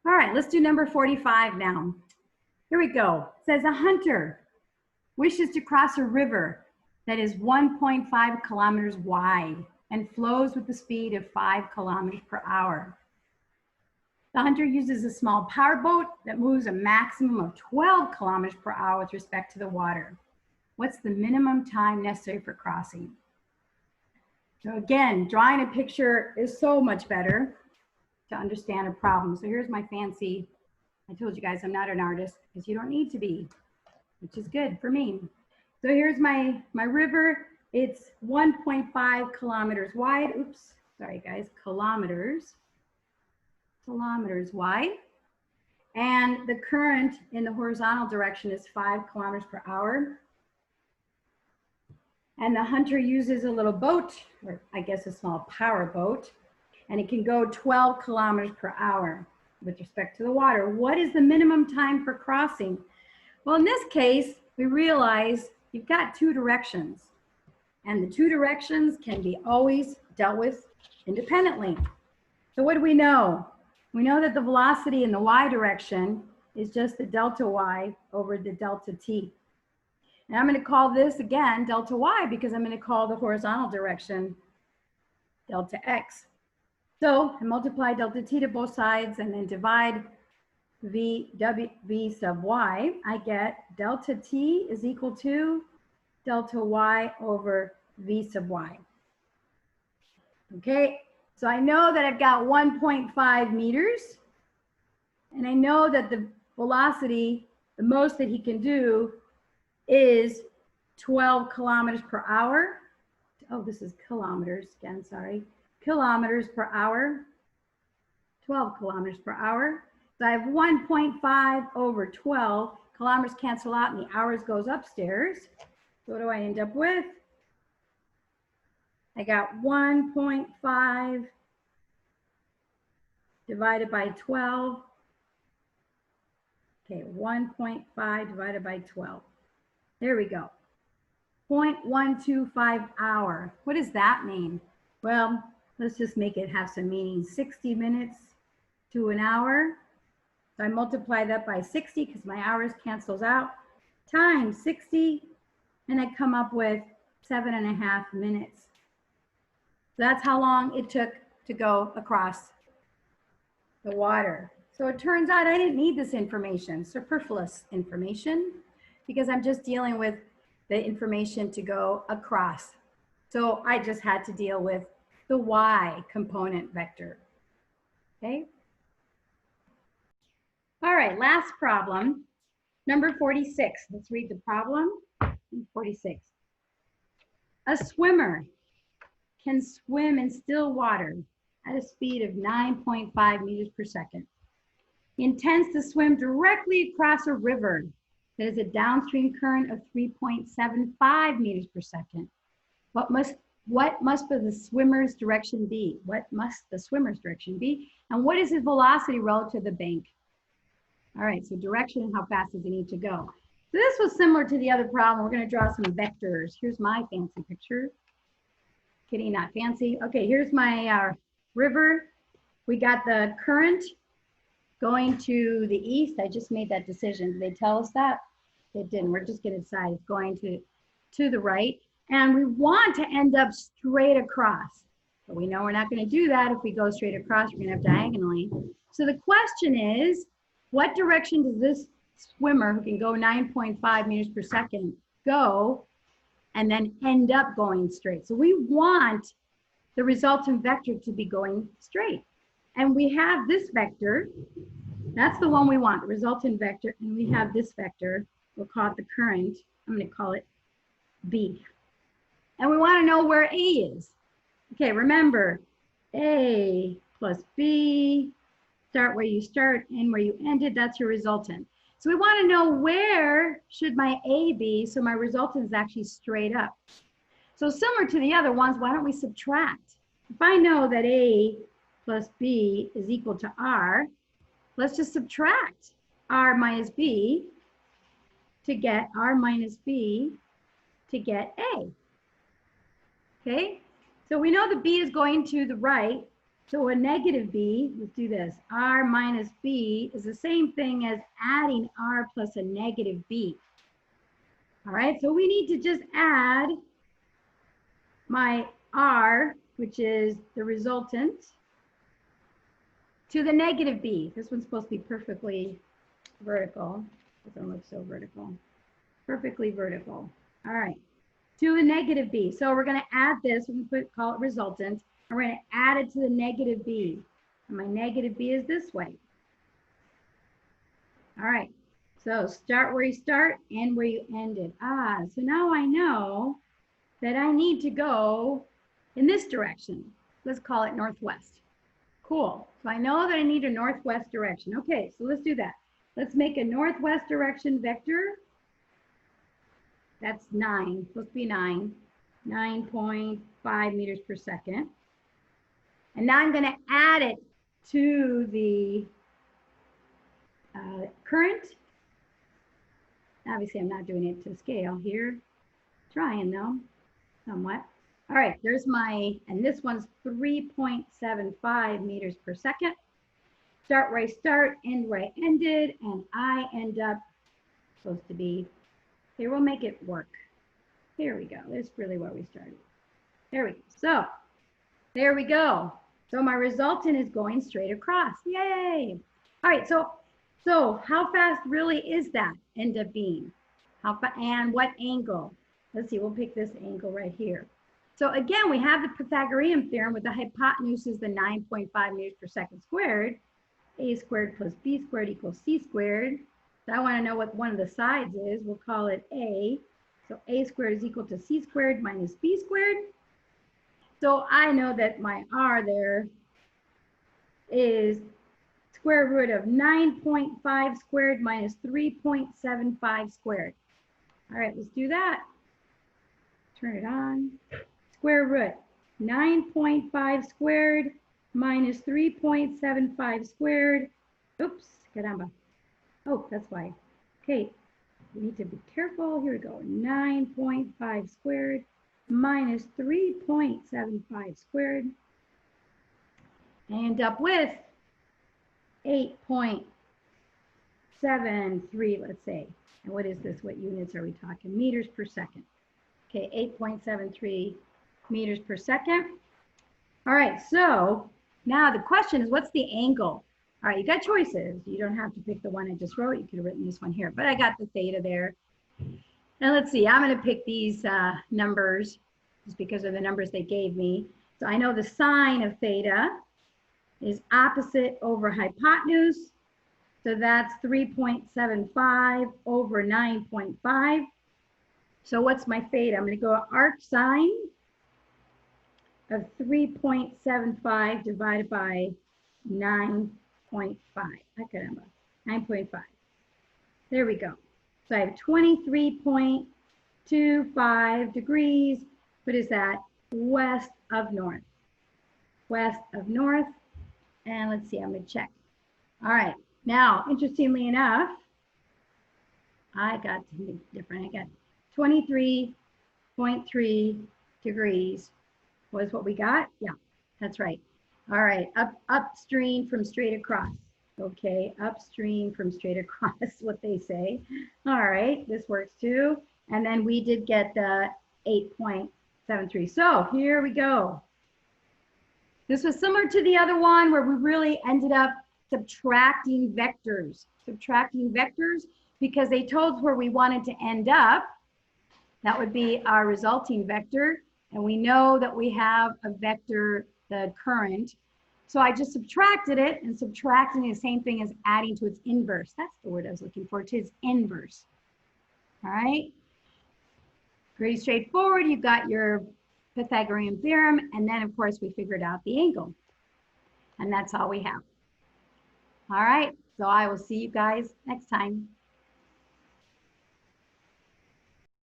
All right, let's do number 45 now. Here we go. It says a hunter wishes to cross a river that is 1.5 kilometers wide and flows with the speed of 5 kilometers per hour. The hunter uses a small powerboat that moves a maximum of 12 kilometers per hour with respect to the water. What's the minimum time necessary for crossing? So again, drawing a picture is so much better to understand a problem. So here's my fancy, I told you guys I'm not an artist because you don't need to be, which is good for me. So here's my river. It's 1.5 kilometers wide. Oops, sorry guys, kilometers wide. And the current in the horizontal direction is 5 kilometers per hour. And the hunter uses a little boat, or I guess a small power boat, and it can go 12 kilometers per hour with respect to the water. What is the minimum time for crossing? Well, in this case, we realize you've got two directions, and the two directions can be always dealt with independently. So what do we know? We know that the velocity in the y direction is just the delta y over the delta t. And I'm going to call this again delta y because I'm going to call the horizontal direction delta x. So I multiply delta t to both sides and then divide v sub y. I get delta t is equal to delta y over v sub y. Okay, so I know that I've got 1.5 meters, and I know that the velocity, the most that he can do is 12 kilometers per hour. Oh, this is kilometers again, sorry. Kilometers per hour, 12 kilometers per hour. So I have 1.5 over 12. Kilometers cancel out and the hours goes upstairs. So what do I end up with? I got 1.5 divided by 12. Okay, 1.5 divided by 12. There we go. 0.125 hour. What does that mean? Well, let's just make it have some meaning. 60 minutes to an hour. So I multiply that by 60 because my hours cancels out, times 60, and I come up with 7.5 minutes. So that's how long it took to go across the water. So it turns out I didn't need this information, superfluous information, because I'm just dealing with the information to go across. So I just had to deal with the y component vector. Okay. All right, last problem, number 46. Let's read the problem. 46. A swimmer can swim in still water at a speed of 9.5 meters per second. He intends to swim directly across a river that has a downstream current of 3.75 meters per second. What must the swimmer's direction be? What must the swimmer's direction be? And what is his velocity relative to the bank? All right, so direction and how fast does he need to go? So this was similar to the other problem. We're going to draw some vectors. Here's my fancy picture. Kidding, not fancy. Okay, here's my river. We got the current going to the east. I just made that decision. Did they tell us that? They didn't. We're just going to decide it's going to the right. And we want to end up straight across. But we know we're not going to do that. If we go straight across, we're going to have diagonally. So the question is, what direction does this swimmer who can go 9.5 meters per second go and then end up going straight? So we want the resultant vector to be going straight. And we have this vector. That's the one we want, the resultant vector. And we have this vector. We'll call it the current. I'm going to call it B. And we want to know where A is. Okay, remember, A plus B, start where you start and where you ended, that's your resultant. So we want to know where should my A be so my resultant is actually straight up. So similar to the other ones, why don't we subtract? If I know that A plus B is equal to R, let's just subtract R minus B to get R minus B to get A. Okay, so we know the B is going to the right, So a negative b, let's do this. R minus b is the same thing as adding r plus a negative b. All right, so we need to just add my r, which is the resultant, to the negative b. This one's supposed to be perfectly vertical. Doesn't look so vertical. Perfectly vertical. All right, to the negative b. So we're going to add this. We're going to call it resultant. And we're going to add it to the negative b. And my negative b is this way. All right, so start where you start, end where you ended. So now I know that I need to go in this direction. Let's call it northwest. Cool. So I know that I need a northwest direction. Okay, so let's do that. Let's make a northwest direction vector. That's 9, supposed to be 9.5 meters per second. And now I'm going to add it to the current. Obviously, I'm not doing it to scale here. Trying though, somewhat. All right, there's my, and this one's 3.75 meters per second. Start where I start, end where I ended, and I end up supposed to be, here, we'll make it work. Here we go. That's really where we started. There we go. So, there we go. So my resultant is going straight across. Yay! All right, so how fast really is that end up being? And what angle? Let's see, we'll pick this angle right here. So again, we have the Pythagorean theorem with the hypotenuse is the 9.5 meters per second squared. A squared plus B squared equals C squared. So I want to know what one of the sides is. We'll call it A. So A squared is equal to C squared minus B squared. So I know that my R there is square root of 9.5 squared minus 3.75 squared. All right, let's do that. Turn it on. Square root 9.5 squared minus 3.75 squared. Oops, caramba. Oh, that's why. Okay, we need to be careful. Here we go. 9.5 squared minus 3.75 squared. I end up with 8.73, let's say. And what is this? What units are we talking? Meters per second. Okay, 8.73 meters per second. All right, so now the question is, what's the angle? All right, you got choices. You don't have to pick the one I just wrote. You could have written this one here, but I got the theta there. And let's see, I'm going to pick these numbers just because of the numbers they gave me. So I know the sine of theta is opposite over hypotenuse. So that's 3.75 over 9.5. So what's my theta? I'm going to go arc sine of 3.75 divided by 9.5. 9.5. There we go. So I have 23.25 degrees. What is that? West of north. West of north. And let's see, I'm going to check. All right. Now, interestingly enough, I got something different. I got 23.3 degrees was what we got. Yeah, that's right. All right, upstream from straight across. Okay, upstream from straight across, what they say. All right, this works too. And then we did get the 8.73. So here we go. This was similar to the other one where we really ended up subtracting vectors because they told us where we wanted to end up. That would be our resulting vector. And we know that we have a vector, the current. So I just subtracted it, and subtracting is the same thing as adding to its inverse. That's the word I was looking for, to its inverse. All right. Pretty straightforward. You've got your Pythagorean theorem, and then of course we figured out the angle. And that's all we have. All right, so I will see you guys next time.